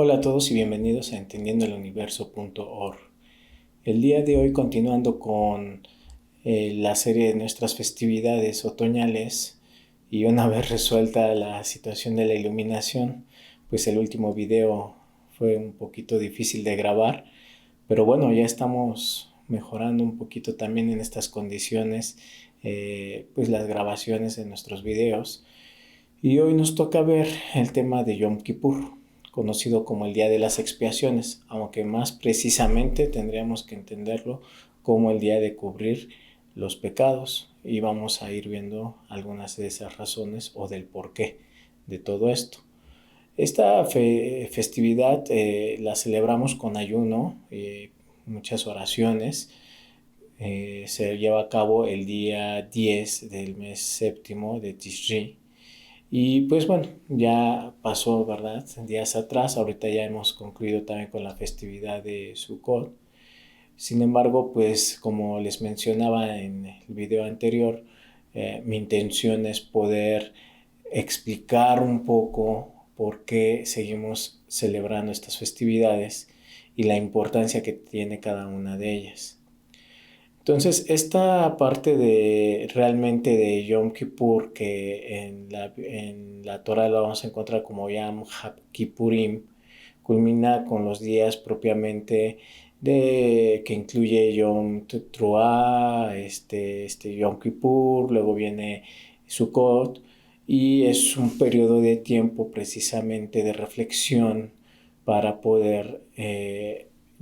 Hola a todos y bienvenidos a entendiendoeluniverso.org. El día de hoy, continuando con la serie de nuestras festividades otoñales y una vez resuelta la situación de la iluminación, pues el último video fue un poquito difícil de grabar, pero bueno, ya estamos mejorando un poquito también en estas condiciones, pues las grabaciones de nuestros videos. Y hoy nos toca ver el tema de Yom Kippur, conocido como el Día de las Expiaciones, aunque más precisamente tendríamos que entenderlo como el día de cubrir los pecados, y vamos a ir viendo algunas de esas razones o del porqué de todo esto. Esta festividad la celebramos con ayuno y muchas oraciones. Se lleva a cabo el día 10 del mes séptimo de Tishri. Y pues bueno, ya pasó, ¿verdad? Días atrás, ahorita ya hemos concluido también con la festividad de Sukkot. Sin embargo, pues como les mencionaba en el video anterior, mi intención es poder explicar un poco por qué seguimos celebrando estas festividades y la importancia que tiene cada una de ellas. Entonces, esta parte de realmente de Yom Kippur, que en la Torah lo vamos a encontrar como Yom Kippurim, culmina con los días propiamente que incluye Yom Teruah, Yom Kippur, luego viene Sukkot, y es un periodo de tiempo precisamente de reflexión para poder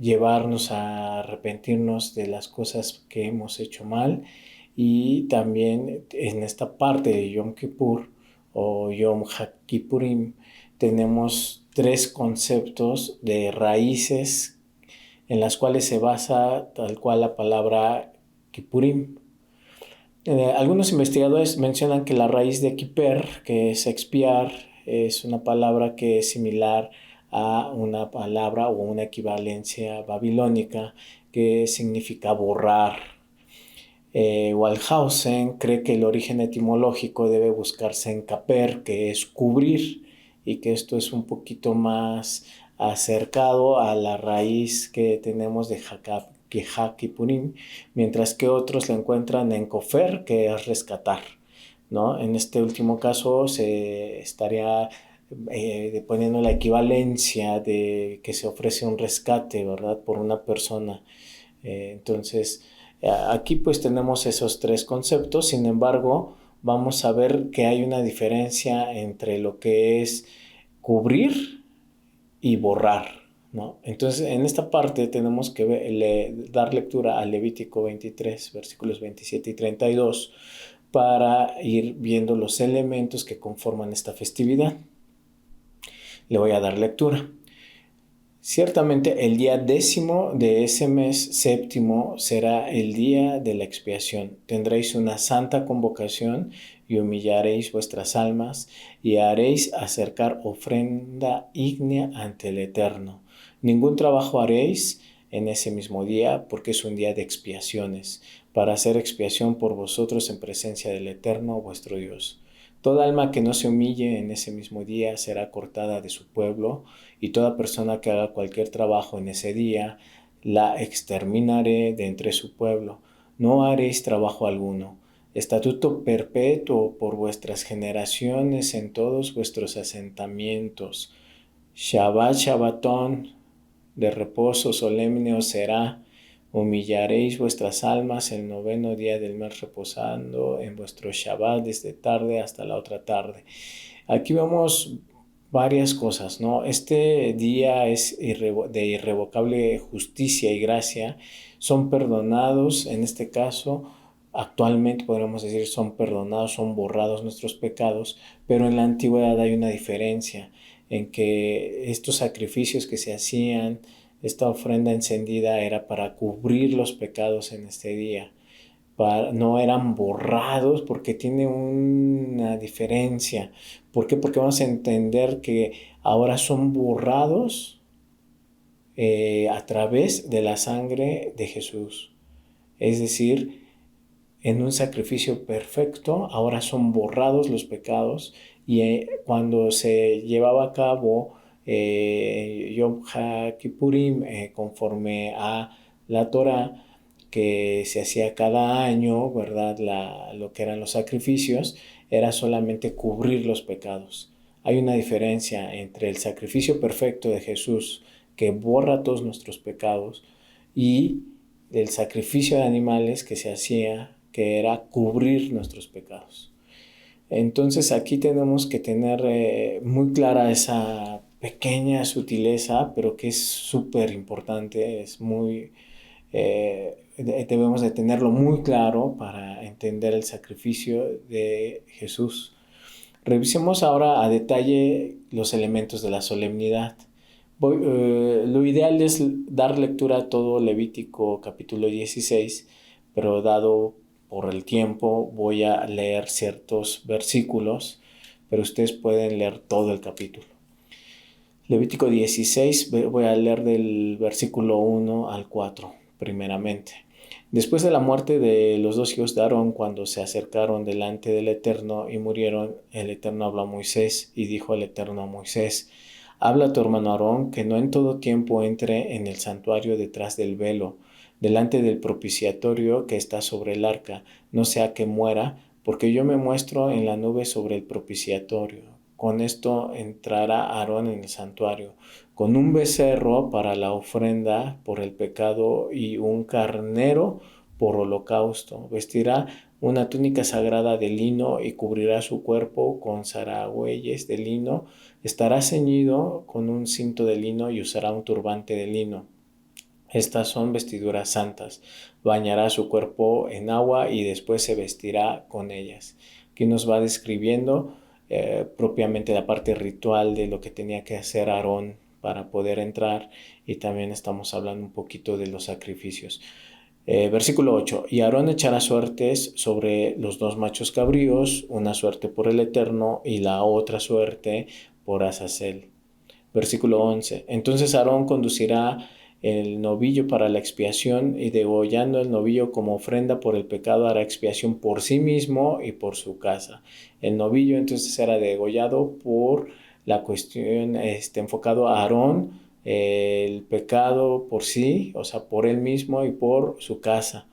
llevarnos a arrepentirnos de las cosas que hemos hecho mal. Y también en esta parte de Yom Kippur o Yom HaKippurim tenemos tres conceptos de raíces en las cuales se basa tal cual la palabra Kippurim. Algunos investigadores mencionan que la raíz de Kiper, que es expiar, es una palabra que es similar a una palabra o una equivalencia babilónica que significa borrar. Waldhausen cree que el origen etimológico debe buscarse en caper, que es cubrir, y que esto es un poquito más acercado a la raíz que tenemos de Hakipurim, mientras que otros lo encuentran en kofer, que es rescatar, ¿no? En este último caso se estaría poniendo la equivalencia de que se ofrece un rescate, ¿verdad?, por una persona. Entonces, aquí pues tenemos esos tres conceptos. Sin embargo, vamos a ver que hay una diferencia entre lo que es cubrir y borrar, ¿no? Entonces, en esta parte tenemos que dar lectura al Levítico 23, versículos 27 y 32, para ir viendo los elementos que conforman esta festividad. Le voy a dar lectura. Ciertamente el día 10 de ese mes séptimo será el día de la expiación. Tendréis una santa convocación y humillaréis vuestras almas y haréis acercar ofrenda ígnea ante el Eterno. Ningún trabajo haréis en ese mismo día, porque es un día de expiaciones, para hacer expiación por vosotros en presencia del Eterno vuestro Dios. Toda alma que no se humille en ese mismo día será cortada de su pueblo, y toda persona que haga cualquier trabajo en ese día la exterminaré de entre su pueblo. No haréis trabajo alguno. Estatuto perpetuo por vuestras generaciones en todos vuestros asentamientos. Shabbat Shabbatón, de reposo solemne os será. Humillaréis vuestras almas el 9º día del mes, reposando en vuestro Shabbat desde tarde hasta la otra tarde. Aquí vemos varias cosas, ¿no? Este día es de irrevocable justicia y gracia. Son perdonados, en este caso, actualmente podríamos decir son perdonados, son borrados nuestros pecados, pero en la antigüedad hay una diferencia en que estos sacrificios que se hacían, esta ofrenda encendida, era para cubrir los pecados en este día. No eran borrados, porque tiene una diferencia. ¿Por qué? Porque vamos a entender que ahora son borrados a través de la sangre de Jesús. Es decir, en un sacrificio perfecto, ahora son borrados los pecados. Y cuando se llevaba a cabo Yom HaKippurim, conforme a la Torah, que se hacía cada año, ¿verdad? Lo que eran los sacrificios, era solamente cubrir los pecados. Hay una diferencia entre el sacrificio perfecto de Jesús, que borra todos nuestros pecados, y el sacrificio de animales que se hacía, que era cubrir nuestros pecados. Entonces aquí tenemos que tener muy clara esa pequeña sutileza, pero que es súper importante, es muy, debemos de tenerlo muy claro para entender el sacrificio de Jesús. Revisemos ahora a detalle los elementos de la solemnidad. Lo ideal es dar lectura a todo Levítico capítulo 16, pero dado por el tiempo voy a leer ciertos versículos, pero ustedes pueden leer todo el capítulo. Levítico 16, voy a leer del versículo 1 al 4, primeramente. Después de la muerte de los dos hijos de Aarón, cuando se acercaron delante del Eterno y murieron, el Eterno habló a Moisés y dijo el Eterno a Moisés: habla a tu hermano Aarón que no en todo tiempo entre en el santuario detrás del velo, delante del propiciatorio que está sobre el arca, no sea que muera, porque yo me muestro en la nube sobre el propiciatorio. Con esto entrará Aarón en el santuario, con un becerro para la ofrenda por el pecado y un carnero por holocausto. Vestirá una túnica sagrada de lino y cubrirá su cuerpo con zaragüeyes de lino. Estará ceñido con un cinto de lino y usará un turbante de lino. Estas son vestiduras santas. Bañará su cuerpo en agua y después se vestirá con ellas. Aquí nos va describiendo propiamente la parte ritual de lo que tenía que hacer Aarón para poder entrar, y también estamos hablando un poquito de los sacrificios. Versículo 8. Y Aarón echará suertes sobre los dos machos cabríos, una suerte por el Eterno y la otra suerte por Azazel. Versículo 11. Entonces Aarón conducirá el novillo para la expiación, y degollando el novillo como ofrenda por el pecado hará expiación por sí mismo y por su casa. El novillo entonces será degollado por la cuestión enfocado a Aarón, el pecado por sí, o sea, por él mismo y por su casa.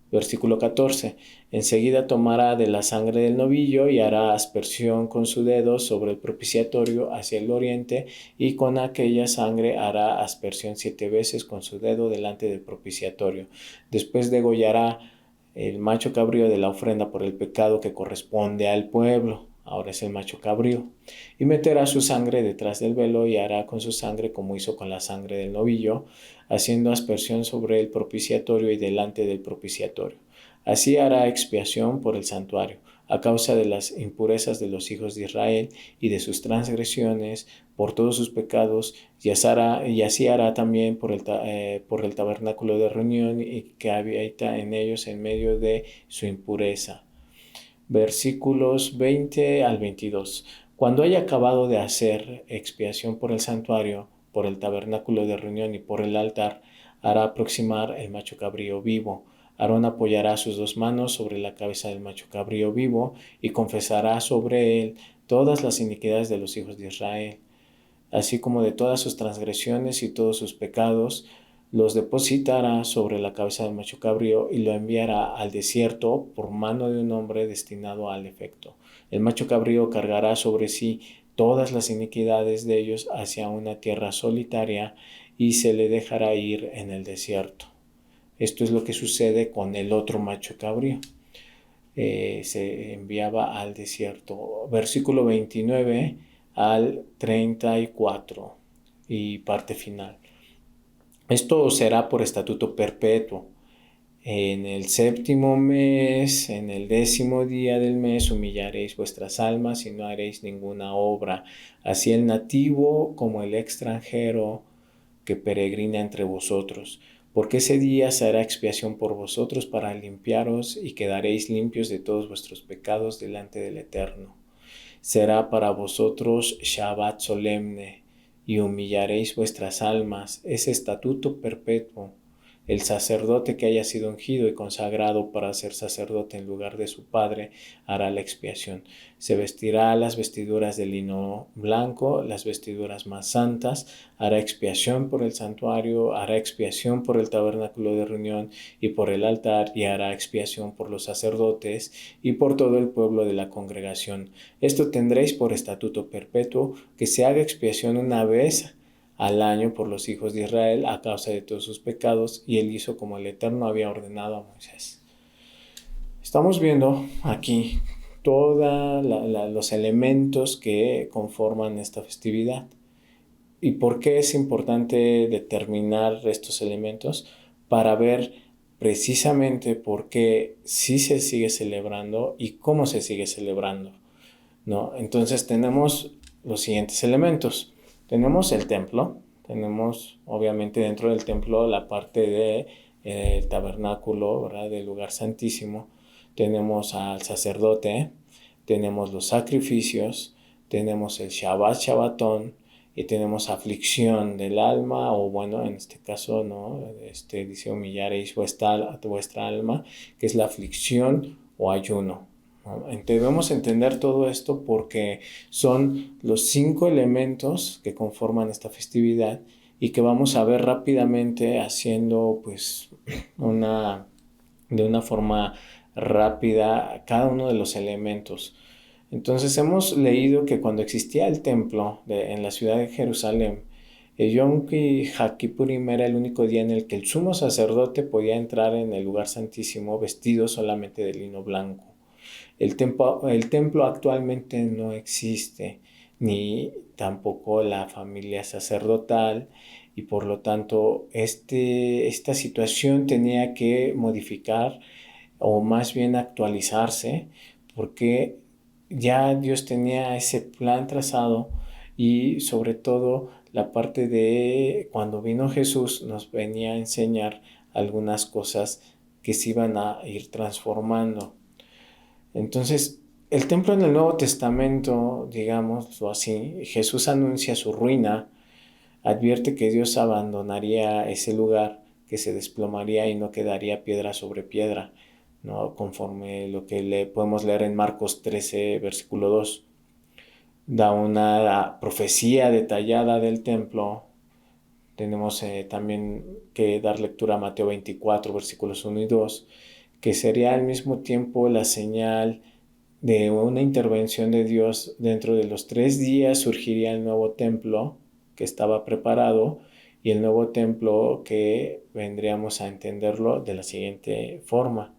Versículo 14. Enseguida tomará de la sangre del novillo y hará aspersión con su dedo sobre el propiciatorio hacia el oriente, y con aquella sangre hará aspersión 7 veces con su dedo delante del propiciatorio. Después degollará el macho cabrío de la ofrenda por el pecado que corresponde al pueblo. Ahora es el macho cabrío. Y meterá su sangre detrás del velo y hará con su sangre como hizo con la sangre del novillo, haciendo aspersión sobre el propiciatorio y delante del propiciatorio. Así hará expiación por el santuario, a causa de las impurezas de los hijos de Israel y de sus transgresiones, por todos sus pecados, y así hará también por el tabernáculo de reunión y que habita en ellos en medio de su impureza. Versículos 20 al 22. Cuando haya acabado de hacer expiación por el santuario, por el tabernáculo de reunión y por el altar, hará aproximar el macho cabrío vivo. Aarón apoyará sus dos manos sobre la cabeza del macho cabrío vivo y confesará sobre él todas las iniquidades de los hijos de Israel, así como de todas sus transgresiones y todos sus pecados. Los depositará sobre la cabeza del macho cabrío y lo enviará al desierto por mano de un hombre destinado al efecto. El macho cabrío cargará sobre sí todas las iniquidades de ellos hacia una tierra solitaria y se le dejará ir en el desierto. Esto es lo que sucede con el otro macho cabrío. Se enviaba al desierto. Versículo 29 al 34 y parte final. Esto será por estatuto perpetuo. En el 7º mes, en el 10º día del mes, humillaréis vuestras almas y no haréis ninguna obra, así el nativo como el extranjero que peregrina entre vosotros, porque ese día se hará expiación por vosotros para limpiaros y quedaréis limpios de todos vuestros pecados delante del Eterno. Será para vosotros Shabbat solemne, y humillaréis vuestras almas, es estatuto perpetuo. El sacerdote que haya sido ungido y consagrado para ser sacerdote en lugar de su padre hará la expiación. Se vestirá las vestiduras de lino blanco, las vestiduras más santas, hará expiación por el santuario, hará expiación por el tabernáculo de reunión y por el altar, y hará expiación por los sacerdotes y por todo el pueblo de la congregación. Esto tendréis por estatuto perpetuo, que se haga expiación una vez al año por los hijos de Israel a causa de todos sus pecados, y él hizo como el Eterno había ordenado a Moisés. Estamos viendo aquí todos los elementos que conforman esta festividad. ¿Y por qué es importante determinar estos elementos? Para ver precisamente por qué sí se sigue celebrando y cómo se sigue celebrando, ¿no? Entonces tenemos los siguientes elementos. Tenemos el templo, tenemos obviamente dentro del templo la parte del tabernáculo, ¿verdad? Del lugar santísimo. Tenemos al sacerdote, tenemos los sacrificios, tenemos el Shabbat, Shabbatón, y tenemos aflicción del alma, o bueno, en este caso, ¿no? Dice humillaréis vuestra alma, que es la aflicción o ayuno. Debemos entender todo esto porque son los 5 elementos que conforman esta festividad y que vamos a ver rápidamente haciendo pues de una forma rápida cada uno de los elementos. Entonces hemos leído que cuando existía el templo en la ciudad de Jerusalén, el Yom HaKippurim era el único día en el que el sumo sacerdote podía entrar en el lugar santísimo vestido solamente de lino blanco. El templo actualmente no existe, ni tampoco la familia sacerdotal, y por lo tanto esta situación tenía que modificar o más bien actualizarse, porque ya Dios tenía ese plan trazado, y sobre todo la parte de cuando vino Jesús nos venía a enseñar algunas cosas que se iban a ir transformando. Entonces, el templo en el Nuevo Testamento, digámoslo así, Jesús anuncia su ruina, advierte que Dios abandonaría ese lugar, que se desplomaría y no quedaría piedra sobre piedra, ¿no? Conforme lo que podemos leer en Marcos 13, versículo 2. Da una profecía detallada del templo. Tenemos también que dar lectura a Mateo 24, versículos 1 y 2, que sería al mismo tiempo la señal de una intervención de Dios. Dentro de los 3 días surgiría el nuevo templo que estaba preparado, y el nuevo templo que vendríamos a entenderlo de la siguiente forma.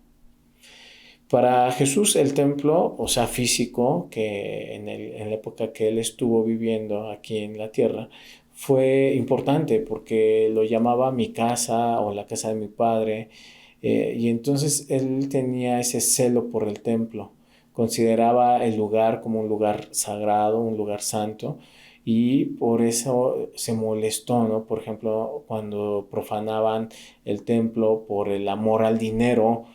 Para Jesús el templo, o sea, físico, que en la época que él estuvo viviendo aquí en la tierra, fue importante porque lo llamaba mi casa o la casa de mi padre, y entonces él tenía ese celo por el templo, consideraba el lugar como un lugar sagrado, un lugar santo, y por eso se molestó, ¿no? Por ejemplo, cuando profanaban el templo por el amor al dinero,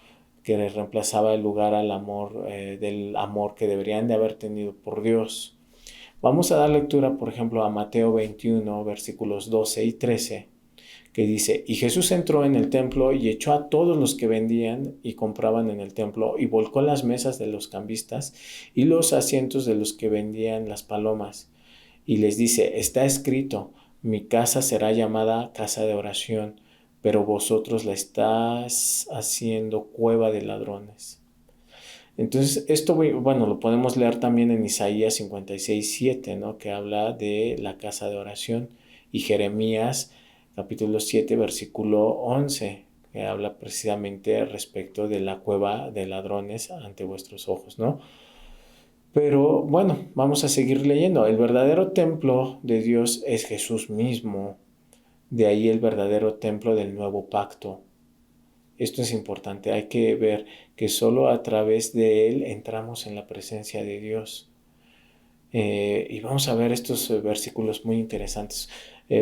que les reemplazaba el lugar al amor, del amor que deberían de haber tenido por Dios. Vamos a dar lectura, por ejemplo, a Mateo 21, versículos 12 y 13, que dice: y Jesús entró en el templo y echó a todos los que vendían y compraban en el templo, y volcó las mesas de los cambistas y los asientos de los que vendían las palomas. Y les dice: está escrito, mi casa será llamada casa de oración, pero vosotros la estás haciendo cueva de ladrones. Entonces, esto, bueno, lo podemos leer también en Isaías 56:7, ¿no? Que habla de la casa de oración, y Jeremías, capítulo 7, versículo 11, que habla precisamente respecto de la cueva de ladrones ante vuestros ojos, ¿no? Pero bueno, vamos a seguir leyendo. El verdadero templo de Dios es Jesús mismo. De ahí el verdadero templo del nuevo pacto. Esto es importante. Hay que ver que solo a través de Él entramos en la presencia de Dios. Y vamos a ver estos versículos muy interesantes.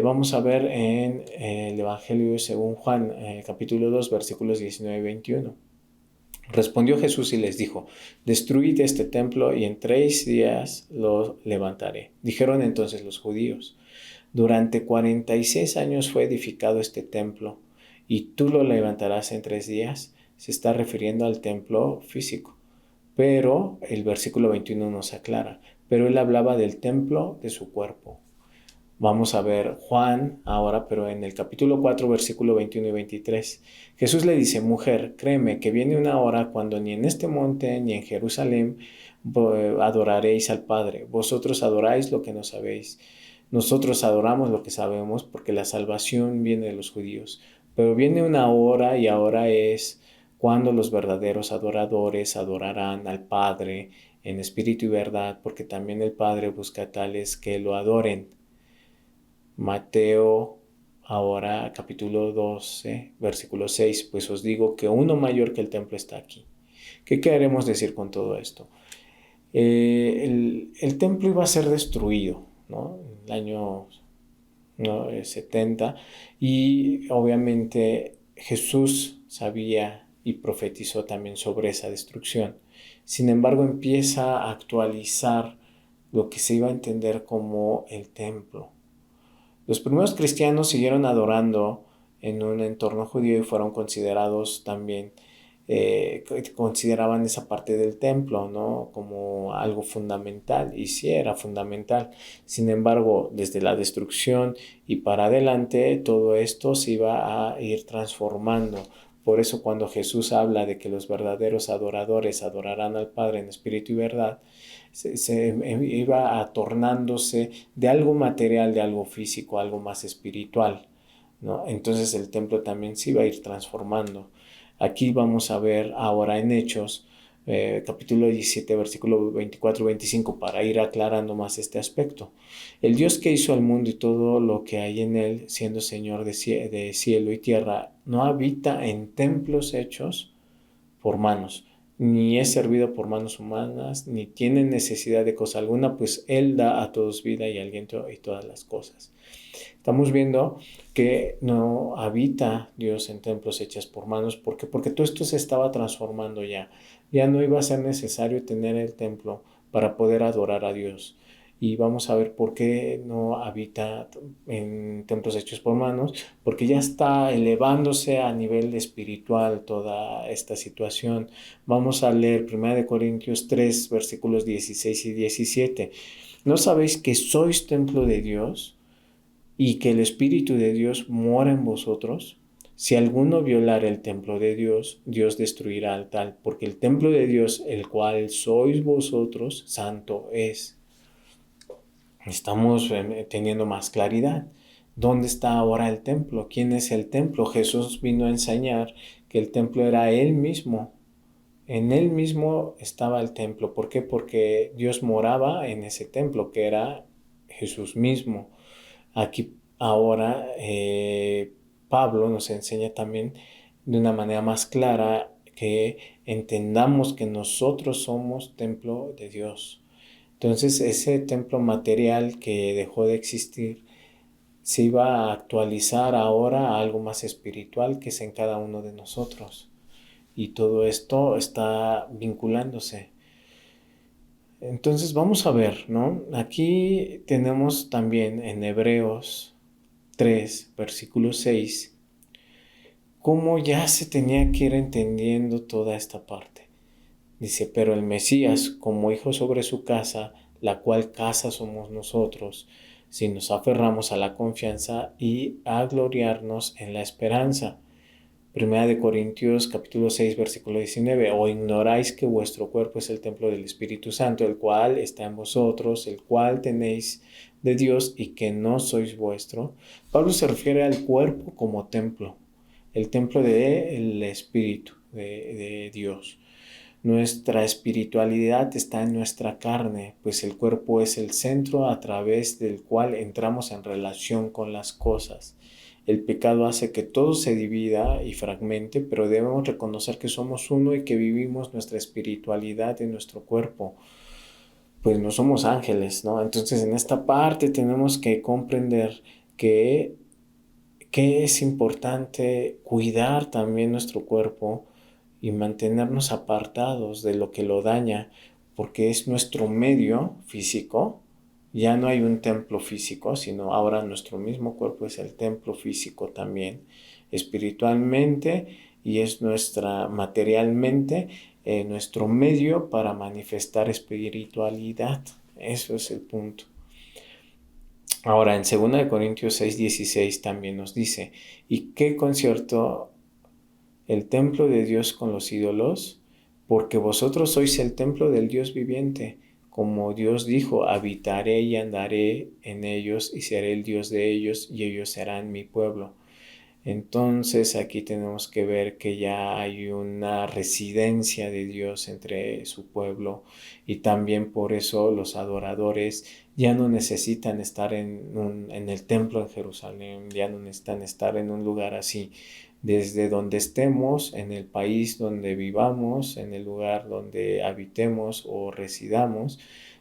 Vamos a ver en el Evangelio según Juan, capítulo 2, versículos 19 y 21. Respondió Jesús y les dijo: destruid este templo y en 3 días lo levantaré. Dijeron entonces los judíos: durante 46 años fue edificado este templo, y tú lo levantarás en 3 días, se está refiriendo al templo físico. Pero el versículo 21 nos aclara, pero él hablaba del templo de su cuerpo. Vamos a ver Juan ahora, pero en el capítulo 4, versículo 21 y 23. Jesús le dice, mujer, créeme que viene una hora cuando ni en este monte ni en Jerusalén adoraréis al Padre. Vosotros adoráis lo que no sabéis. Nosotros adoramos lo que sabemos porque la salvación viene de los judíos. Pero viene una hora y ahora es cuando los verdaderos adoradores adorarán al Padre en espíritu y verdad, porque también el Padre busca tales que lo adoren. Mateo, ahora capítulo 12, versículo 6, pues os digo que uno mayor que el templo está aquí. ¿Qué queremos decir con todo esto? El templo iba a ser destruido, ¿no? En el año 70, y obviamente Jesús sabía y profetizó también sobre esa destrucción. Sin embargo, empieza a actualizar lo que se iba a entender como el templo. Los primeros cristianos siguieron adorando en un entorno judío y fueron considerados también, consideraban esa parte del templo, ¿no? Como algo fundamental, y sí era fundamental. Sin embargo, desde la destrucción y para adelante, todo esto se iba a ir transformando. Por eso cuando Jesús habla de que los verdaderos adoradores adorarán al Padre en espíritu y verdad, se iba tornándose de algo material, de algo físico, algo más espiritual, ¿no? Entonces el templo también se iba a ir transformando. Aquí vamos a ver ahora en Hechos, capítulo 17, versículo 24-25, para ir aclarando más este aspecto. El Dios que hizo al mundo y todo lo que hay en él, siendo Señor de cielo y tierra, no habita en templos hechos por manos, ni es servido por manos humanas, ni tiene necesidad de cosa alguna, pues Él da a todos vida y aliento y todas las cosas. Estamos viendo que no habita Dios en templos hechos por manos. ¿Por qué? Porque todo esto se estaba transformando ya. Ya no iba a ser necesario tener el templo para poder adorar a Dios. Y vamos a ver por qué no habita en templos hechos por manos, porque ya está elevándose a nivel espiritual toda esta situación. Vamos a leer 1 Corintios 3, versículos 16 y 17. ¿No sabéis que sois templo de Dios y que el Espíritu de Dios mora en vosotros? Si alguno violara el templo de Dios, Dios destruirá al tal, porque el templo de Dios, el cual sois vosotros, santo es. Estamos teniendo más claridad. ¿Dónde está ahora el templo? ¿Quién es el templo? Jesús vino a enseñar que el templo era Él mismo. En Él mismo estaba el templo. ¿Por qué? Porque Dios moraba en ese templo, que era Jesús mismo. Aquí ahora Pablo nos enseña también de una manera más clara que entendamos que nosotros somos templo de Dios. Entonces ese templo material que dejó de existir se iba a actualizar ahora a algo más espiritual que es en cada uno de nosotros. Y todo esto está vinculándose. Entonces vamos a ver, ¿no? Aquí tenemos también en Hebreos 3, versículo 6, cómo ya se tenía que ir entendiendo toda esta parte. Dice, pero el Mesías, como hijo sobre su casa, la cual casa somos nosotros, si nos aferramos a la confianza y a gloriarnos en la esperanza. 1 Corintios capítulo 6, versículo 19, o ignoráis que vuestro cuerpo es el templo del Espíritu Santo, el cual está en vosotros, el cual tenéis de Dios y que no sois vuestro. Pablo se refiere al cuerpo como templo, el templo del Espíritu de Dios. Nuestra espiritualidad está en nuestra carne, pues el cuerpo es el centro a través del cual entramos en relación con las cosas. El pecado hace que todo se divida y fragmente, pero debemos reconocer que somos uno y que vivimos nuestra espiritualidad en nuestro cuerpo. Pues no somos ángeles, ¿no? Entonces en esta parte tenemos que comprender que es importante cuidar también nuestro cuerpo y mantenernos apartados de lo que lo daña, porque es nuestro medio físico. Ya no hay un templo físico, sino ahora nuestro mismo cuerpo es el templo físico también. espiritualmente y es materialmente nuestro medio para manifestar espiritualidad. Eso es el punto. Ahora, en 2 Corintios 6:16 también nos dice, ¿y qué concierto el templo de Dios con los ídolos? Porque vosotros sois el templo del Dios viviente. Como Dios dijo, habitaré y andaré en ellos y seré el Dios de ellos y ellos serán mi pueblo. Entonces aquí tenemos que ver que ya hay una residencia de Dios entre su pueblo y también por eso los adoradores ya no necesitan estar en el templo en Jerusalén, ya no necesitan estar en un lugar así. Desde donde estemos, en el país donde vivamos, en el lugar donde habitemos o residamos,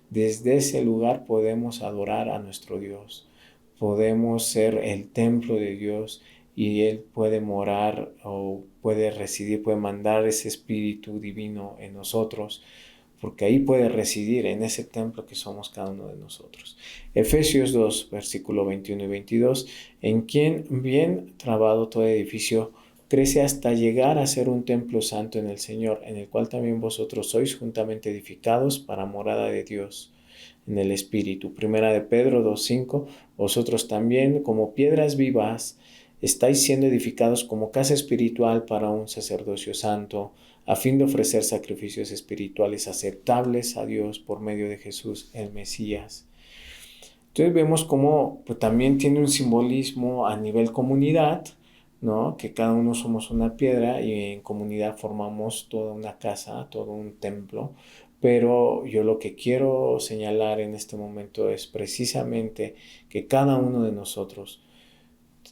desde ese lugar podemos adorar a nuestro Dios. Podemos ser el templo de Dios y Él puede morar o puede residir, puede mandar ese Espíritu Divino en nosotros, porque ahí puede residir en ese templo que somos cada uno de nosotros. Efesios 2, versículo 21 y 22, en quien bien trabado todo edificio crece hasta llegar a ser un templo santo en el Señor, en el cual también vosotros sois juntamente edificados para morada de Dios en el Espíritu. Primera de Pedro 2:5, vosotros también como piedras vivas estáis siendo edificados como casa espiritual para un sacerdocio santo, a fin de ofrecer sacrificios espirituales aceptables a Dios por medio de Jesús el Mesías. Entonces vemos cómo pues, también tiene un simbolismo a nivel comunidad, ¿no? Que cada uno somos una piedra y en comunidad formamos toda una casa, todo un templo. Pero yo lo que quiero señalar en este momento es precisamente que cada uno de nosotros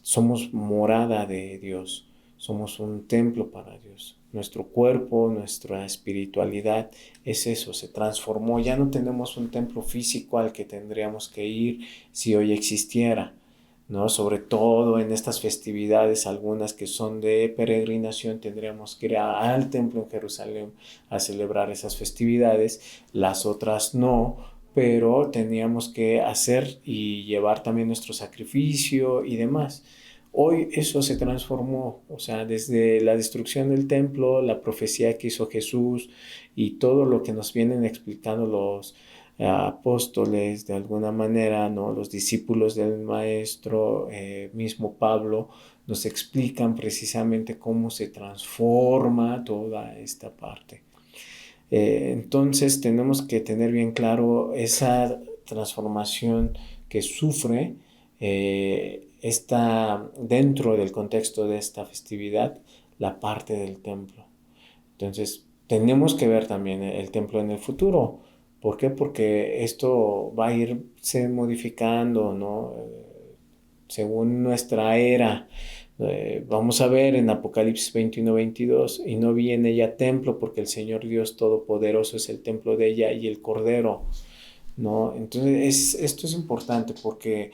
somos morada de Dios, somos un templo para Dios. Nuestro cuerpo, nuestra espiritualidad es eso, se transformó. Ya no tenemos un templo físico al que tendríamos que ir si hoy existiera, ¿no? Sobre todo en estas festividades, algunas que son de peregrinación, tendríamos que ir al templo en Jerusalén a celebrar esas festividades, las otras no, pero teníamos que hacer y llevar también nuestro sacrificio y demás. Hoy eso se transformó, o sea, desde la destrucción del templo, la profecía que hizo Jesús y todo lo que nos vienen explicando los apóstoles de alguna manera, ¿no? Los discípulos del maestro, mismo Pablo, nos explican precisamente cómo se transforma toda esta parte. Entonces tenemos que tener bien claro esa transformación que sufre está dentro del contexto de esta festividad la parte del templo. Entonces tenemos que ver también el templo en el futuro. ¿Por qué? Porque esto va a irse modificando, ¿no? Según nuestra era. Vamos a ver en Apocalipsis 21-22, y no vi en ella templo porque el Señor Dios Todopoderoso es el templo de ella y el Cordero, ¿no? Entonces esto es importante porque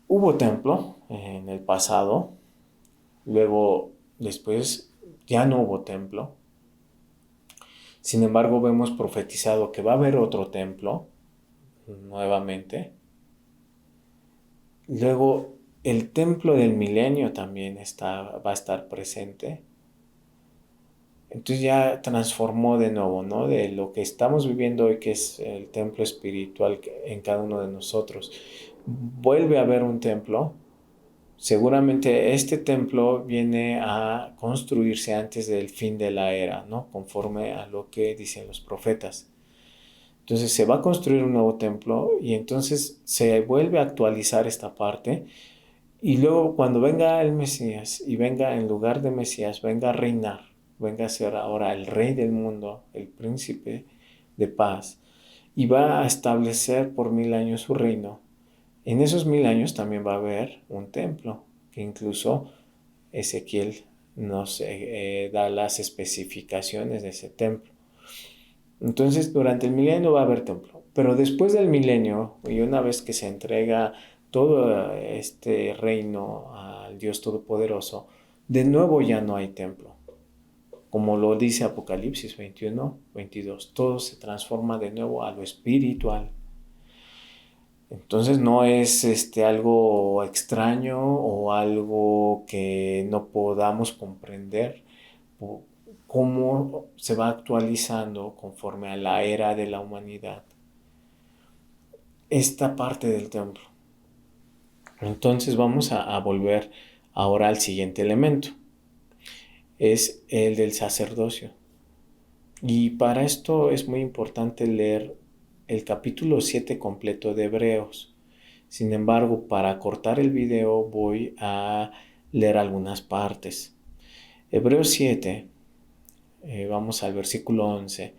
hubo templo en el pasado, luego después ya no hubo templo. Sin embargo, vemos profetizado que va a haber otro templo nuevamente. Luego el templo del milenio también va a estar presente. Entonces ya transformó de nuevo, ¿no? De lo que estamos viviendo hoy, que es el templo espiritual en cada uno de nosotros. Vuelve a haber un templo. Seguramente este templo viene a construirse antes del fin de la era, ¿no? Conforme a lo que dicen los profetas. Entonces se va a construir un nuevo templo y entonces se vuelve a actualizar esta parte. Y luego cuando venga el Mesías y venga en lugar de Mesías, venga a reinar, venga a ser ahora el rey del mundo, el príncipe de paz, y va a establecer por 1000 años su reino. En esos 1000 años también va a haber un templo, que incluso Ezequiel nos da las especificaciones de ese templo. Entonces, durante el milenio va a haber templo, pero después del milenio, y una vez que se entrega todo este reino al Dios Todopoderoso, de nuevo ya no hay templo. Como lo dice Apocalipsis 21-22, todo se transforma de nuevo a lo espiritual. Entonces no es algo extraño o algo que no podamos comprender o cómo se va actualizando conforme a la era de la humanidad esta parte del templo. Entonces vamos a volver ahora al siguiente elemento, es el del sacerdocio. Y para esto es muy importante leer el capítulo 7 completo de Hebreos. Sin embargo, para cortar el video voy a leer algunas partes. Hebreos 7, vamos al versículo 11.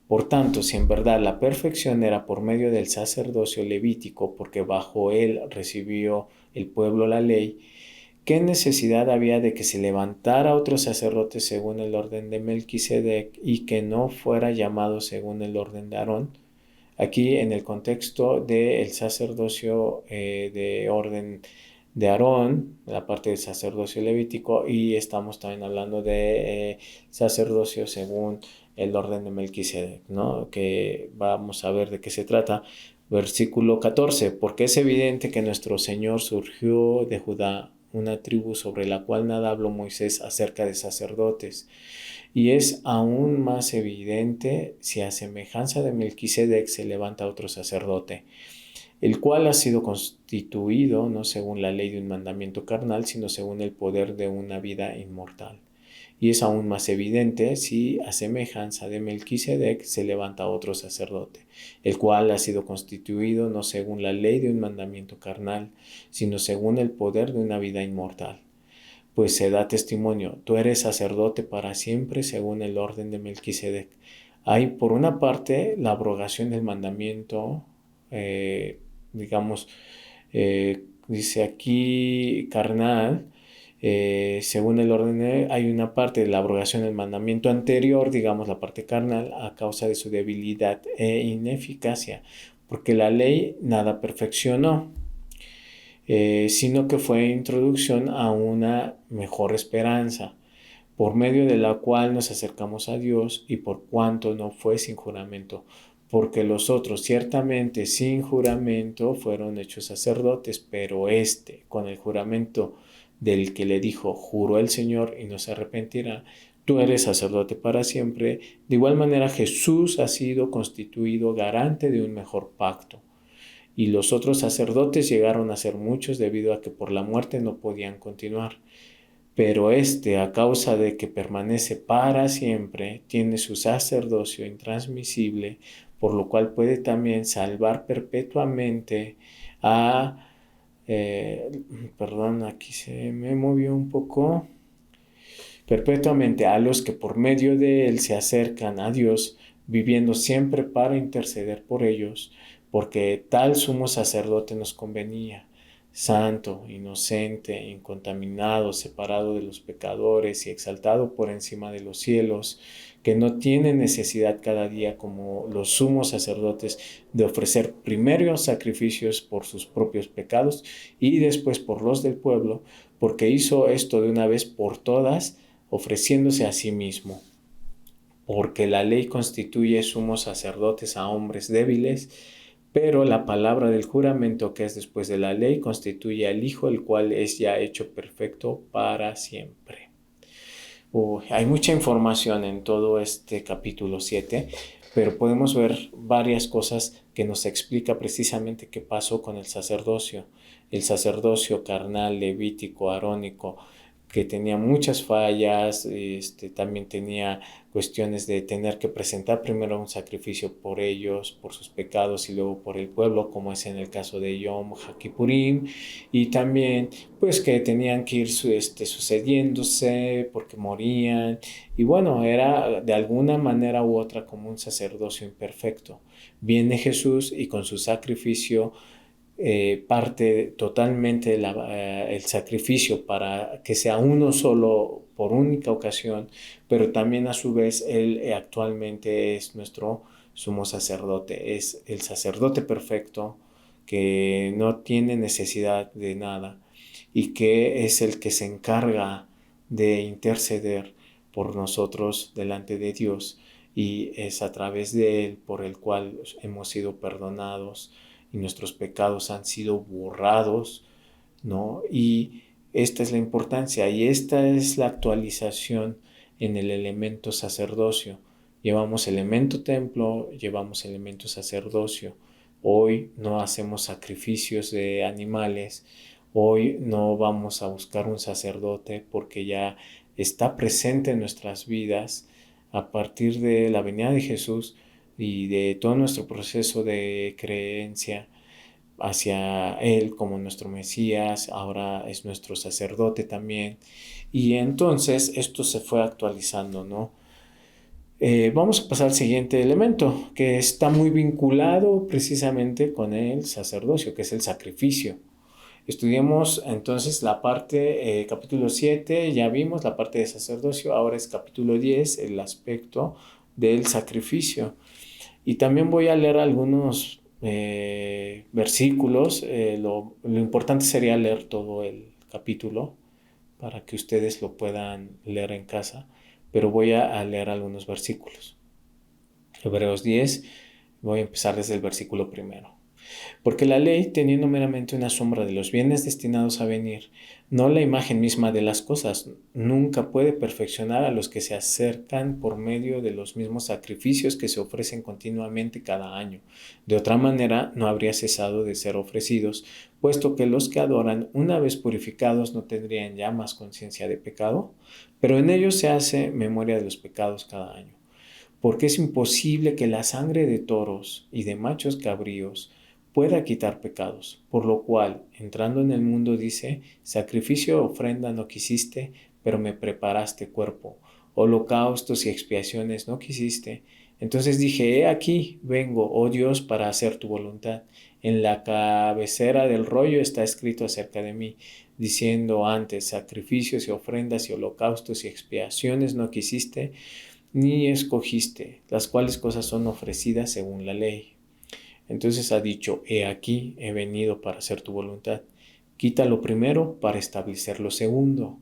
Por tanto, si en verdad la perfección era por medio del sacerdocio levítico, porque bajo él recibió el pueblo la ley, ¿qué necesidad había de que se levantara otro sacerdote según el orden de Melquisedec y que no fuera llamado según el orden de Aarón? Aquí en el contexto del sacerdocio de orden de Aarón, la parte del sacerdocio levítico, y estamos también hablando de sacerdocio según el orden de Melquisedec, ¿no? Que vamos a ver de qué se trata. Versículo 14, porque es evidente que nuestro Señor surgió de Judá, una tribu sobre la cual nada habló Moisés acerca de sacerdotes. Y es aún más evidente si a semejanza de Melquisedec se levanta otro sacerdote, el cual ha sido constituido no según la ley de un mandamiento carnal, sino según el poder de una vida inmortal. Y es aún más evidente si a semejanza de Melquisedec se levanta otro sacerdote, el cual ha sido constituido no según la ley de un mandamiento carnal, sino según el poder de una vida inmortal. Pues se da testimonio, tú eres sacerdote para siempre según el orden de Melquisedec. Hay por una parte la abrogación del mandamiento, digamos, dice aquí carnal, según el orden hay una parte de la abrogación del mandamiento anterior, digamos la parte carnal, a causa de su debilidad e ineficacia, porque la ley nada perfeccionó, sino que fue introducción a una mejor esperanza, por medio de la cual nos acercamos a Dios y por cuanto no fue sin juramento, porque los otros ciertamente sin juramento fueron hechos sacerdotes, pero con el juramento del que le dijo, juró el Señor y no se arrepentirá, tú eres sacerdote para siempre. De igual manera Jesús ha sido constituido garante de un mejor pacto. Y los otros sacerdotes llegaron a ser muchos debido a que por la muerte no podían continuar. Pero a causa de que permanece para siempre, tiene su sacerdocio intransmisible, por lo cual puede también salvar perpetuamente a... perdón, aquí se me movió un poco. Perpetuamente a los que por medio de él se acercan a Dios, viviendo siempre para interceder por ellos, porque tal sumo sacerdote nos convenía, santo, inocente, incontaminado, separado de los pecadores y exaltado por encima de los cielos, que no tiene necesidad cada día como los sumos sacerdotes de ofrecer primero sacrificios por sus propios pecados y después por los del pueblo, porque hizo esto de una vez por todas, ofreciéndose a sí mismo, porque la ley constituye sumos sacerdotes a hombres débiles, pero la palabra del juramento que es después de la ley constituye al Hijo, el cual es ya hecho perfecto para siempre. Hay mucha información en todo este capítulo 7, pero podemos ver varias cosas que nos explica precisamente qué pasó con el sacerdocio carnal, levítico, arónico, que tenía muchas fallas, también tenía cuestiones de tener que presentar primero un sacrificio por ellos, por sus pecados y luego por el pueblo, como es en el caso de Yom HaKippurim, y también pues que tenían que ir sucediéndose porque morían, y bueno, era de alguna manera u otra como un sacerdocio imperfecto. Viene Jesús y con su sacrificio parte totalmente el sacrificio para que sea uno solo por única ocasión, pero también a su vez Él actualmente es nuestro sumo sacerdote, es el sacerdote perfecto que no tiene necesidad de nada y que es el que se encarga de interceder por nosotros delante de Dios, y es a través de Él por el cual hemos sido perdonados y nuestros pecados han sido borrados, ¿no? Y esta es la importancia y esta es la actualización en el elemento sacerdocio. Llevamos elemento templo, llevamos elemento sacerdocio. Hoy no hacemos sacrificios de animales, hoy no vamos a buscar un sacerdote porque ya está presente en nuestras vidas a partir de la venida de Jesús y de todo nuestro proceso de creencia hacia Él como nuestro Mesías, ahora es nuestro sacerdote también. Y entonces esto se fue actualizando, ¿no? Vamos a pasar al siguiente elemento, que está muy vinculado precisamente con el sacerdocio, que es el sacrificio. Estudiamos entonces la parte, capítulo 7, ya vimos la parte de sacerdocio, ahora es capítulo 10, el aspecto del sacrificio. Y también voy a leer algunos versículos, lo importante sería leer todo el capítulo para que ustedes lo puedan leer en casa, pero voy a leer algunos versículos. Hebreos 10, voy a empezar desde el versículo primero. Porque la ley, teniendo meramente una sombra de los bienes destinados a venir, no la imagen misma de las cosas, nunca puede perfeccionar a los que se acercan por medio de los mismos sacrificios que se ofrecen continuamente cada año. De otra manera, no habría cesado de ser ofrecidos, puesto que los que adoran, una vez purificados, no tendrían ya más conciencia de pecado, pero en ellos se hace memoria de los pecados cada año. Porque es imposible que la sangre de toros y de machos cabríos pueda quitar pecados, por lo cual, entrando en el mundo, dice, sacrificio o ofrenda no quisiste, pero me preparaste cuerpo, holocaustos y expiaciones no quisiste. Entonces dije, he aquí, vengo, oh Dios, para hacer tu voluntad. En la cabecera del rollo está escrito acerca de mí, diciendo antes, sacrificios y ofrendas y holocaustos y expiaciones no quisiste, ni escogiste, las cuales cosas son ofrecidas según la ley. Entonces ha dicho, he aquí, he venido para hacer tu voluntad. Quita lo primero para establecer lo segundo.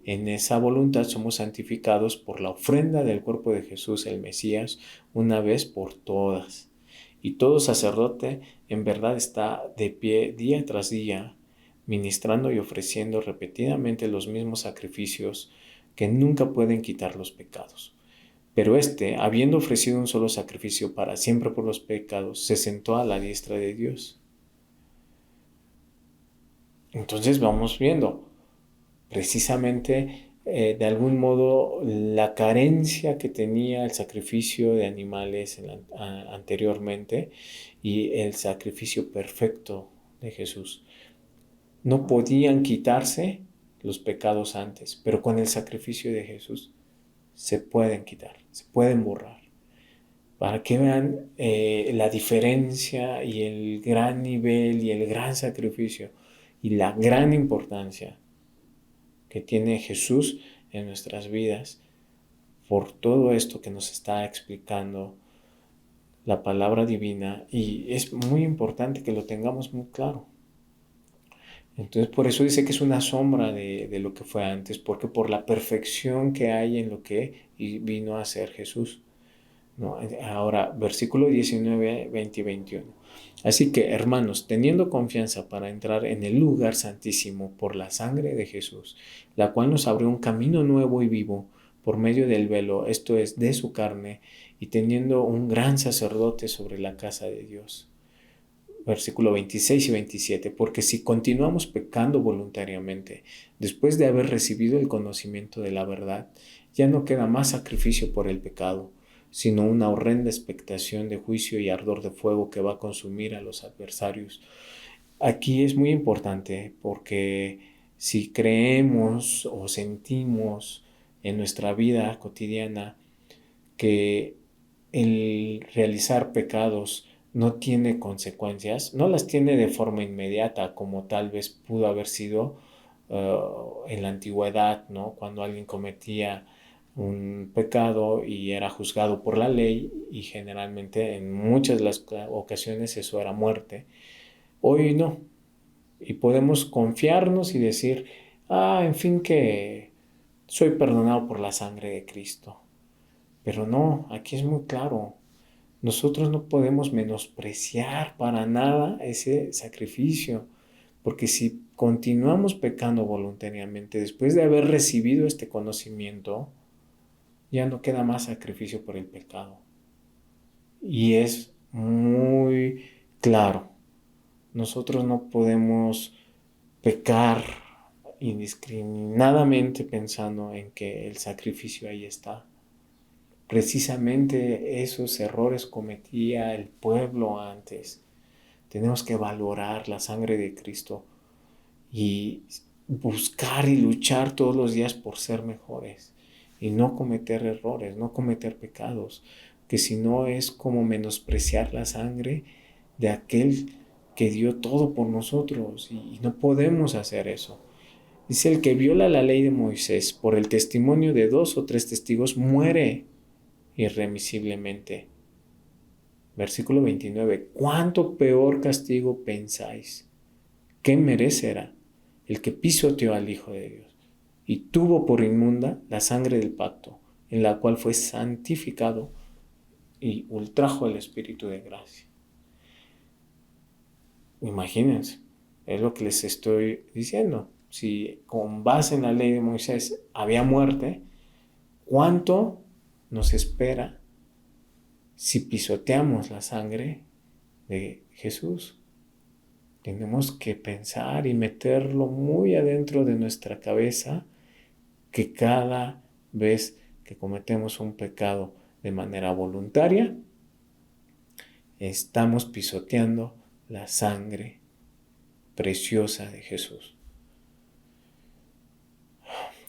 En esa voluntad somos santificados por la ofrenda del cuerpo de Jesús, el Mesías, una vez por todas. Y todo sacerdote en verdad está de pie día tras día, ministrando y ofreciendo repetidamente los mismos sacrificios que nunca pueden quitar los pecados. Pero éste, habiendo ofrecido un solo sacrificio para siempre por los pecados, se sentó a la diestra de Dios. Entonces vamos viendo precisamente de algún modo la carencia que tenía el sacrificio de animales anteriormente y el sacrificio perfecto de Jesús. No podían quitarse los pecados antes, pero con el sacrificio de Jesús se pueden quitar, se pueden borrar. Para que vean la diferencia y el gran nivel y el gran sacrificio y la gran importancia que tiene Jesús en nuestras vidas por todo esto que nos está explicando la palabra divina, y es muy importante que lo tengamos muy claro. Entonces por eso dice que es una sombra de lo que fue antes, porque por la perfección que hay en lo que vino a ser Jesús. No, ahora, versículo 19, 20 y 21. Así que, hermanos, teniendo confianza para entrar en el lugar santísimo por la sangre de Jesús, la cual nos abrió un camino nuevo y vivo por medio del velo, esto es, de su carne, y teniendo un gran sacerdote sobre la casa de Dios. Versículo 26 y 27. Porque si continuamos pecando voluntariamente, después de haber recibido el conocimiento de la verdad, ya no queda más sacrificio por el pecado, sino una horrenda expectación de juicio y ardor de fuego que va a consumir a los adversarios. Aquí es muy importante porque si creemos o sentimos en nuestra vida cotidiana que el realizar pecados no tiene consecuencias, no las tiene de forma inmediata como tal vez pudo haber sido en la antigüedad, ¿no? Cuando alguien cometía un pecado y era juzgado por la ley, y generalmente en muchas de las ocasiones eso era muerte. Hoy no, y podemos confiarnos y decir, en fin, que soy perdonado por la sangre de Cristo. Pero no, aquí es muy claro. Nosotros no podemos menospreciar para nada ese sacrificio, porque si continuamos pecando voluntariamente después de haber recibido este conocimiento, ya no queda más sacrificio por el pecado. Y es muy claro, nosotros no podemos pecar indiscriminadamente pensando en que el sacrificio ahí está. Precisamente esos errores cometía el pueblo antes. Tenemos que valorar la sangre de Cristo y buscar y luchar todos los días por ser mejores y no cometer errores, no cometer pecados, que si no es como menospreciar la sangre de aquel que dio todo por nosotros y no podemos hacer eso. Dice: el que viola la ley de Moisés por el testimonio de 2 o 3 testigos muere irremisiblemente. Versículo 29. ¿Cuánto peor castigo pensáis que merecerá el que pisoteó al Hijo de Dios y tuvo por inmunda la sangre del pacto, en la cual fue santificado y ultrajo el Espíritu de gracia? Imagínense, es lo que les estoy diciendo. Si con base en la ley de Moisés había muerte, ¿cuánto nos espera si pisoteamos la sangre de Jesús? Tenemos que pensar y meterlo muy adentro de nuestra cabeza que cada vez que cometemos un pecado de manera voluntaria, estamos pisoteando la sangre preciosa de Jesús.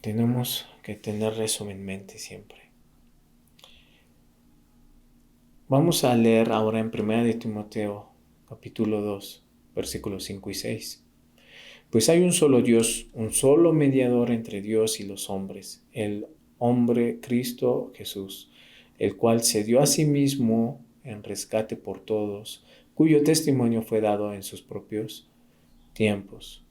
Tenemos que tener eso en mente siempre. Vamos a leer ahora en 1 de Timoteo, capítulo 2, versículos 5 y 6. Pues hay un solo Dios, un solo mediador entre Dios y los hombres, el hombre Cristo Jesús, el cual se dio a sí mismo en rescate por todos, cuyo testimonio fue dado en sus propios tiempos.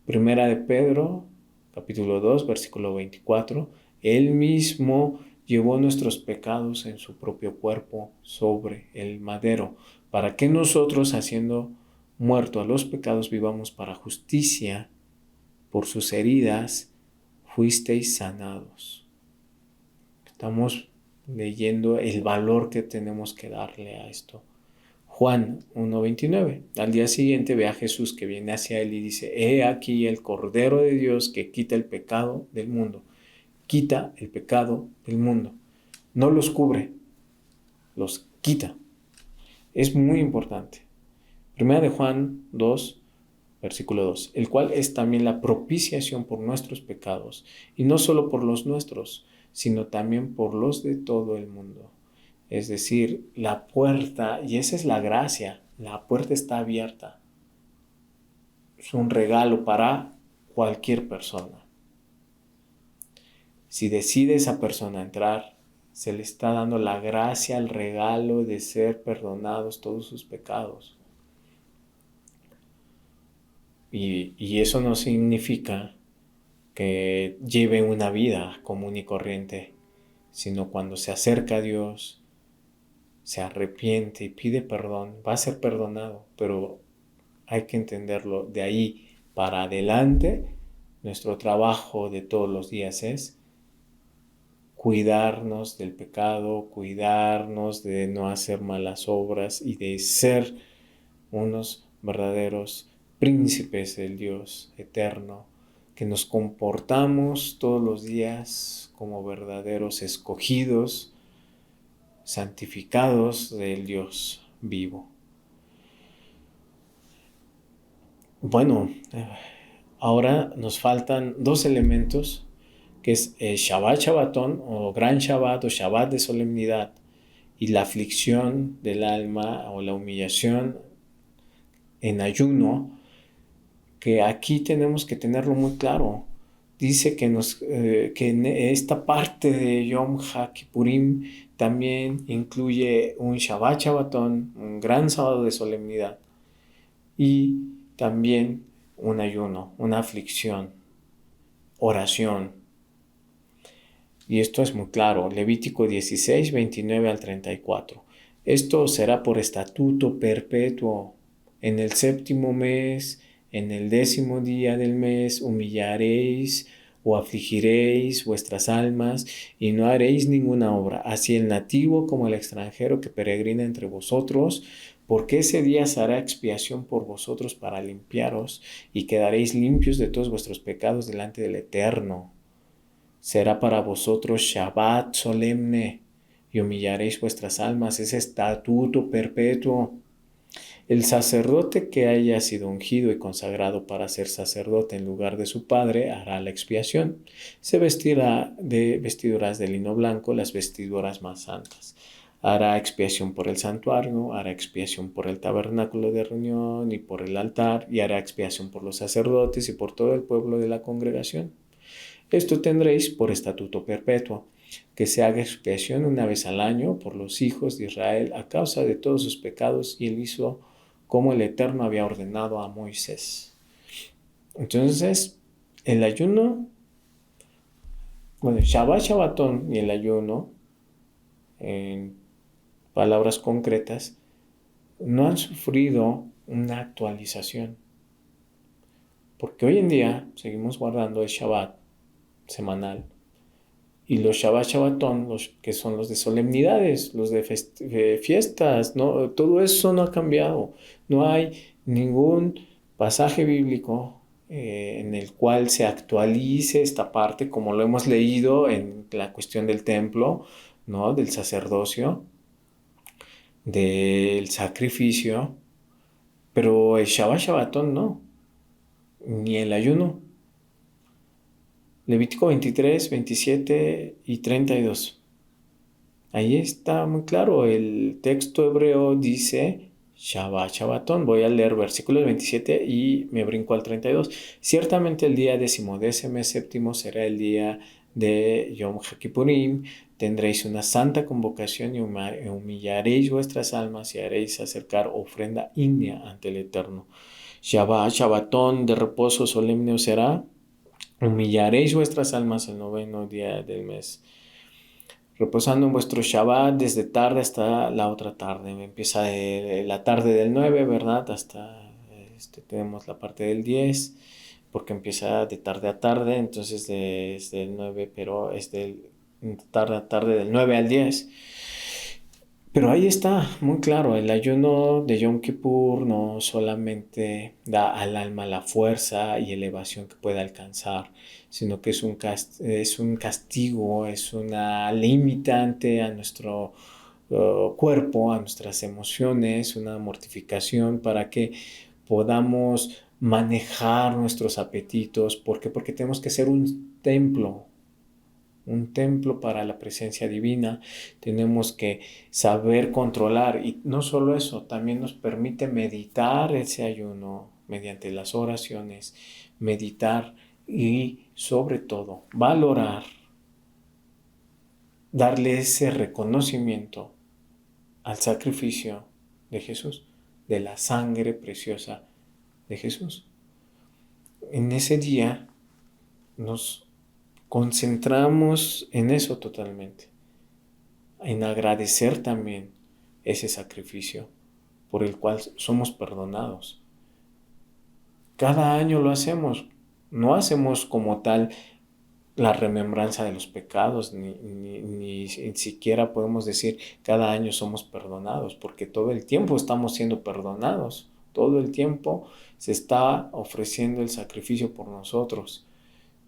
1 de Pedro, capítulo 2, versículo 24. Él mismo llevó nuestros pecados en su propio cuerpo sobre el madero, para que nosotros, haciendo muerto a los pecados, vivamos para justicia. Por sus heridas fuisteis sanados. Estamos leyendo el valor que tenemos que darle a esto. Juan 1:29. Al día siguiente ve a Jesús que viene hacia él y dice: he aquí el Cordero de Dios que quita el pecado del mundo. Quita el pecado del mundo. No los cubre, los quita. Es muy importante. Primera de Juan 2, versículo 2. El cual es también la propiciación por nuestros pecados, y no solo por los nuestros, sino también por los de todo el mundo. Es decir, la puerta, y esa es la gracia, la puerta está abierta. Es un regalo para cualquier persona. Si decide esa persona entrar, se le está dando la gracia, el regalo de ser perdonados todos sus pecados. Y eso no significa que lleve una vida común y corriente, sino cuando se acerca a Dios, se arrepiente y pide perdón, va a ser perdonado, pero hay que entenderlo. De ahí para adelante, nuestro trabajo de todos los días es cuidarnos del pecado, cuidarnos de no hacer malas obras y de ser unos verdaderos príncipes del Dios eterno, que nos comportamos todos los días como verdaderos escogidos, santificados del Dios vivo. Bueno, ahora nos faltan 2 elementos, que es el Shabbat Shabbatón, o Gran Shabbat, o Shabbat de solemnidad, y la aflicción del alma, o la humillación en ayuno, que aquí tenemos que tenerlo muy claro. Dice que en esta parte de Yom HaKippurim también incluye un Shabbat Shabbatón, un gran sábado de solemnidad, y también un ayuno, una aflicción, oración. Y esto es muy claro. Levítico 16, 29 al 34. Esto será por estatuto perpetuo. En el 7º mes, en el 10º día del mes, humillaréis o afligiréis vuestras almas y no haréis ninguna obra, así el nativo como el extranjero que peregrina entre vosotros, porque ese día se hará expiación por vosotros para limpiaros y quedaréis limpios de todos vuestros pecados delante del Eterno. Será para vosotros Shabbat solemne y humillaréis vuestras almas, es estatuto perpetuo. El sacerdote que haya sido ungido y consagrado para ser sacerdote en lugar de su padre hará la expiación. Se vestirá de vestiduras de lino blanco, las vestiduras más santas. Hará expiación por el santuario, hará expiación por el tabernáculo de reunión y por el altar, y hará expiación por los sacerdotes y por todo el pueblo de la congregación. Esto tendréis por estatuto perpetuo, que se haga expiación una vez al año por los hijos de Israel a causa de todos sus pecados, y él hizo como el Eterno había ordenado a Moisés. Entonces, el ayuno, Shabbat, Shabbatón y el ayuno, en palabras concretas, no han sufrido una actualización. Porque hoy en día seguimos guardando el Shabbat semanal. Y los Shabbat Shabbatón, los que son los de solemnidades, los de fiestas, ¿no? Todo eso no ha cambiado. No hay ningún pasaje bíblico en el cual se actualice esta parte, como lo hemos leído en la cuestión del templo, ¿no? Del sacerdocio, del sacrificio, pero el Shabbat Shabbatón no, ni el ayuno. Levítico 23, 27 y 32. Ahí está muy claro, el texto hebreo dice Shabbat, Shabbatón. Voy a leer versículos 27 y me brinco al 32. Ciertamente el día 10º de ese mes séptimo será el día de Yom HaKippurim. Tendréis una santa convocación y humillaréis vuestras almas y haréis acercar ofrenda ígnea ante el Eterno. Shabbat, Shabbatón de reposo solemne os será. Humillaréis vuestras almas el 9º día del mes, reposando en vuestro Shabbat desde tarde hasta la otra tarde. Empieza de la tarde del 9, ¿verdad? Hasta tenemos la parte del 10, porque empieza de tarde a tarde, entonces desde el 9, pero es de tarde a tarde del 9 al 10. Pero ahí está, muy claro, el ayuno de Yom Kippur no solamente da al alma la fuerza y elevación que puede alcanzar, sino que es un castigo, es una limitante a nuestro cuerpo, a nuestras emociones, una mortificación para que podamos manejar nuestros apetitos. ¿Por qué? Porque tenemos que ser un templo para la presencia divina. Tenemos que saber controlar, y no solo eso, también nos permite meditar ese ayuno mediante las oraciones, meditar y sobre todo valorar, darle ese reconocimiento al sacrificio de Jesús, de la sangre preciosa de Jesús. En ese día nos concentramos en eso totalmente, en agradecer también ese sacrificio por el cual somos perdonados. Cada año lo hacemos, no hacemos como tal la remembranza de los pecados, ni siquiera podemos decir cada año somos perdonados, porque todo el tiempo estamos siendo perdonados, todo el tiempo se está ofreciendo el sacrificio por nosotros,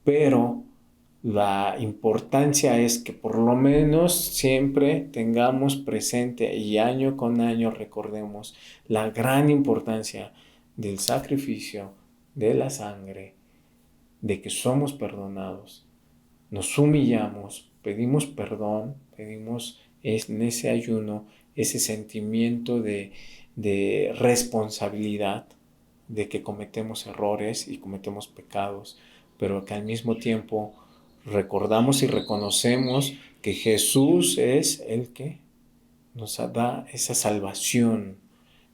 pero la importancia es que por lo menos siempre tengamos presente y año con año recordemos la gran importancia del sacrificio, de la sangre, de que somos perdonados. Nos humillamos, pedimos perdón, pedimos en ese ayuno ese sentimiento de responsabilidad, de que cometemos errores y cometemos pecados, pero que al mismo tiempo recordamos y reconocemos que Jesús es el que nos da esa salvación,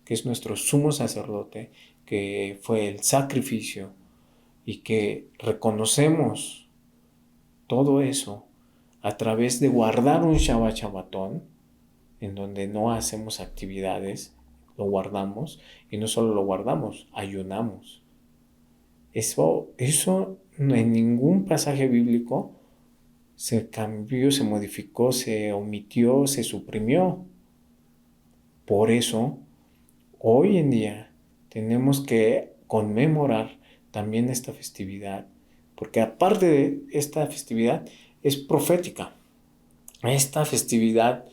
que es nuestro sumo sacerdote, que fue el sacrificio, y que reconocemos todo eso a través de guardar un Shabbat Shabbatón en donde no hacemos actividades, lo guardamos, y no solo lo guardamos, ayunamos. Eso en ningún pasaje bíblico se cambió, se modificó, se omitió, se suprimió. Por eso, hoy en día tenemos que conmemorar también esta festividad, porque aparte de esta festividad es profética. Esta festividad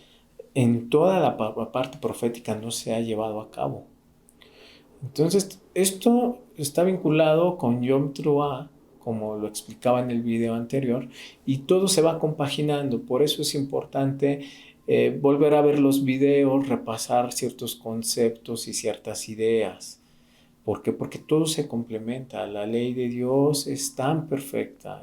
en toda la parte profética no se ha llevado a cabo. Entonces, esto está vinculado con Yom Teruah, como lo explicaba en el video anterior, y todo se va compaginando. Por eso es importante volver a ver los videos, repasar ciertos conceptos y ciertas ideas. ¿Por qué? Porque todo se complementa. La ley de Dios es tan perfecta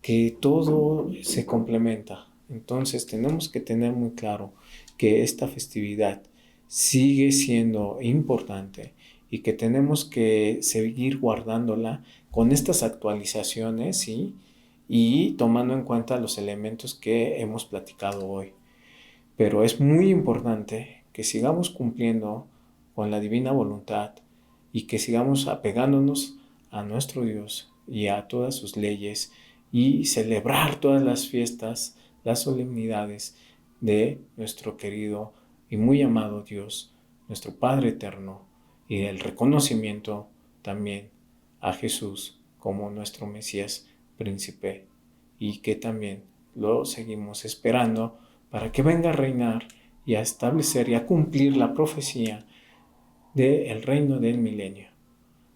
que todo se complementa. Entonces tenemos que tener muy claro que esta festividad sigue siendo importante y que tenemos que seguir guardándola con estas actualizaciones, ¿sí? Y tomando en cuenta los elementos que hemos platicado hoy. Pero es muy importante que sigamos cumpliendo con la divina voluntad y que sigamos apegándonos a nuestro Dios y a todas sus leyes y celebrar todas las fiestas, las solemnidades de nuestro querido y muy amado Dios, nuestro Padre eterno, y el reconocimiento también a Jesús como nuestro Mesías príncipe, y que también lo seguimos esperando para que venga a reinar y a establecer y a cumplir la profecía del reino del milenio.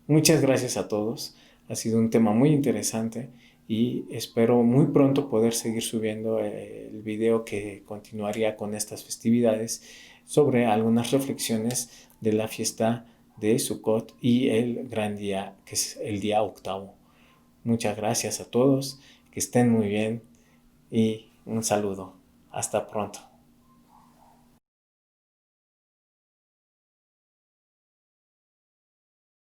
Muchas gracias a todos. Ha sido un tema muy interesante y espero muy pronto poder seguir subiendo el video que continuaría con estas festividades sobre algunas reflexiones de la fiesta de Sukkot y el gran día, que es el día octavo. Muchas gracias a todos, que estén muy bien y un saludo. Hasta pronto.